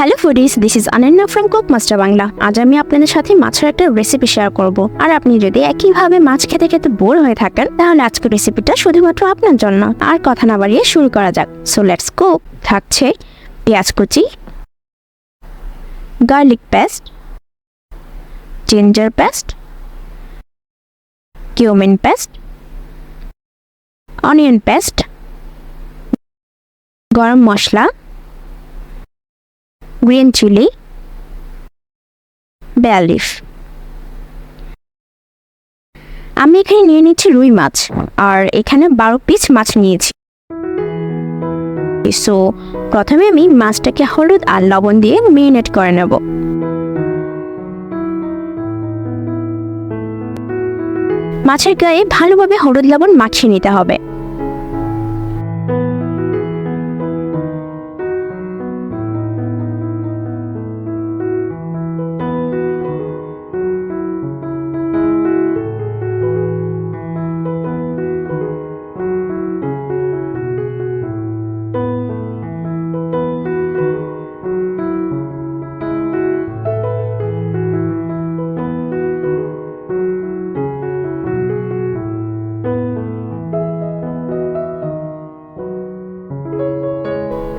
Hello foodies, this is Ananya from cook master Bangla. আজ আমি আপনাদের সাথে মাছের একটা রেসিপি শেয়ার করব। আর আপনি যদি একইভাবে মাছ খেতে খেতে বোর হয়ে থাকেন, তাহলে আজকের রেসিপিটা শুধুমাত্র আপনার জন্য। আর কথা না বাড়িয়ে শুরু করা যাক। So let's go. থাকছে পেঁয়াজ কুচি, garlic paste, ginger paste, cumin paste, onion paste, garam masala, green chilli, bay leaf. আমি এখানে নিয়ে নিচ্ছি রুই মাছ, আর এখানে 12 পিস মাছ নিয়েছি। সো প্রথমে আমি মাছটাকে হলুদ আর লবণ দিয়ে মেরিনেট করে নেব। মাছের গায়ে ভালোভাবে হলুদ লবণ মাখিয়ে নিতে হবে।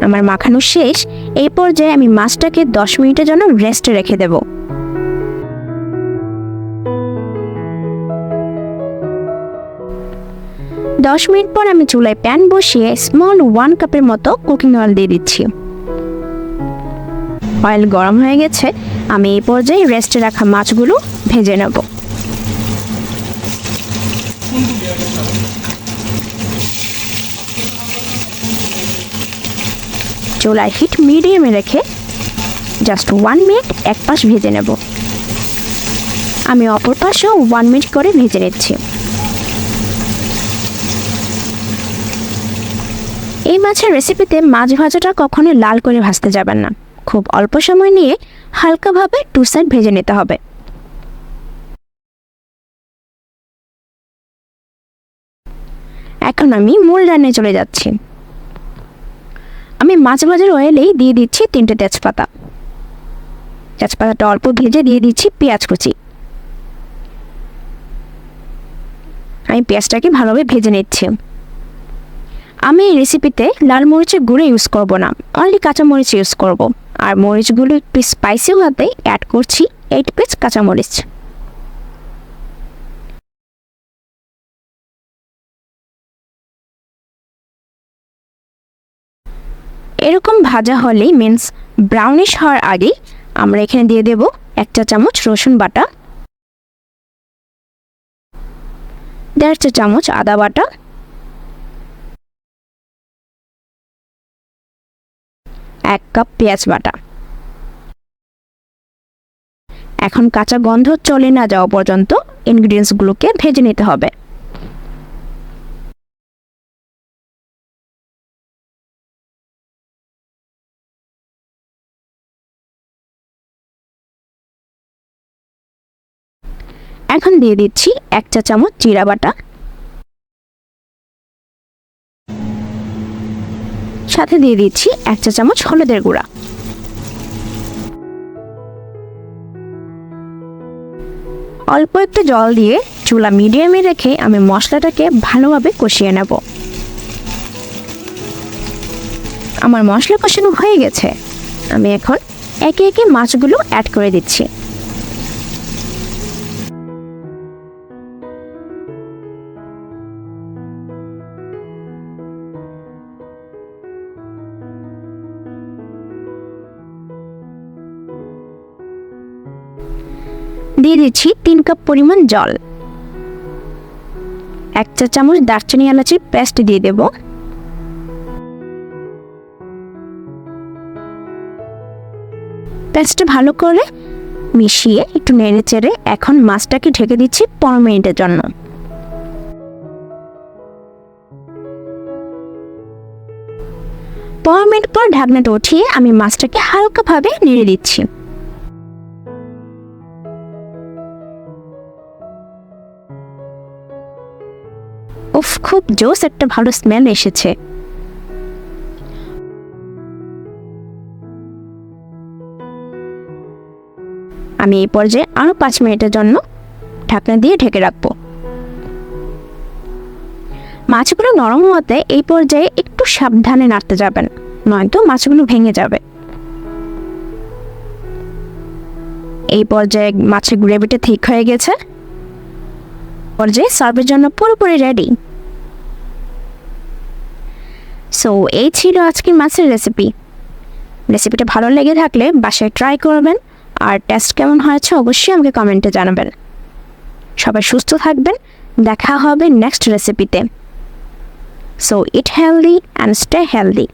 আমার মাখানো শেষ। এই পর্যায়ে আমি মাছটাকে 10 মিনিটের জন্য রেস্টে রেখে দেব। 10 মিনিট পর আমি চুলায় প্যান বসিয়ে স্মল 1 কাপের মতো কুকিং অয়েল দিয়ে দিচ্ছি। অয়েল গরম হয়ে গেছে। আমি এই পর্যায়ে রেস্টে রাখা মাছগুলো ভেজে নেব। চুলার হিট মিডিয়ামে রেখে জাস্ট 1 মিনিট এক পাশ ভেজে নেব। আমি অপর পাশেও 1 মিনিট করে ভেজে নিচ্ছি। এই মাছের রেসিপিতে মাছ ভাজাটা কখনোই লাল করে ভাজতে যাবেন না। খুব অল্প সময় নিয়ে হালকাভাবে 2 সাইড ভেজে নিতে হবে। এখন আমি মূল রান্নায় চলে যাচ্ছি। আমি মাছ ভাজার অয়েলেই দিয়ে দিচ্ছি 3টে তেজপাতা। তেজপাতাটা অল্প ভেজে দিয়ে দিচ্ছি পেঁয়াজ কুচি। আমি পেঁয়াজটাকে ভালোভাবে ভেজে নিচ্ছি। আমি এই রেসিপিতে লাল মরিচের গুঁড়ো ইউজ করব না, অনলি কাঁচা মরিচ ইউজ করব। আর মরিচগুলো একটু স্পাইসি হতে অ্যাড করছি 8 পিস কাঁচামরিচ। এরকম ভাজা হলেই মিন্স ব্রাউনিশ হওয়ার আগে আমরা এখানে দিয়ে দেব 1 চা চামচ রসুন বাটা, 1.5 চা চামচ আদা বাটা, 1 কাপ পেঁয়াজ বাটা। এখন কাঁচা গন্ধ চলে না যাওয়া পর্যন্ত ইনগ্রিডিয়েন্টসগুলোকে ভেজে নিতে হবে। এখন দিয়ে দিচ্ছি 1 চা চামচ জিরা বাটা, সাথে দিয়ে দিচ্ছি 1 চা চামচ হলুদের গুঁড়া। অল্প একটু জল দিয়ে চুলা মিডিয়ামে রেখে আমি মশলাটাকে ভালোভাবে কষিয়ে নেব। আমার মশলা কষানো হয়ে গেছে। আমি এখন একে একে মাছগুলো অ্যাড করে দিচ্ছি। দিয়ে দিচ্ছি 3 কাপ পরিমাণ জল। 1 চা চামচ দারচিনি এলাচির পেস্ট দিয়ে দেব। পেস্টটা ভালো করে মিশিয়ে একটু নেড়ে চেড়ে এখন মাছটাকে ঢেকে দিচ্ছি 15 মিনিটের জন্য। 15 মিনিট পর ঢাকনাটা উঠিয়ে আমি মাছটাকে হালকাভাবে নেড়ে দিচ্ছি। উফ, খুব জোস একটা ভালো স্মেল এসেছে। আমি এই পর্যায়ে আরও 5 মিনিটের জন্য ঢাকনা দিয়ে ঢেকে রাখবো। মাছগুলো নরম হতে এই পর্যায়ে একটু সাবধানে নাড়তে যাবেন, নয়তো মাছগুলো ভেঙে যাবে। এই পর্যায়ে মাছের গ্রেভিটা ঠিক হয়ে গেছে, পর্যায়ে সার্ভের জন্য পুরোপুরি রেডি। সো এই ছিল আজকের মাছের রেসিপিটা ভালো লেগে থাকলে বাসায় ট্রাই করবেন, আর টেস্ট কেমন হয়েছে অবশ্যই আমাকে কমেন্টে জানাবেন। সবাই সুস্থ থাকবেন, দেখা হবে নেক্সট রেসিপিতে। So it healthy and stay healthy.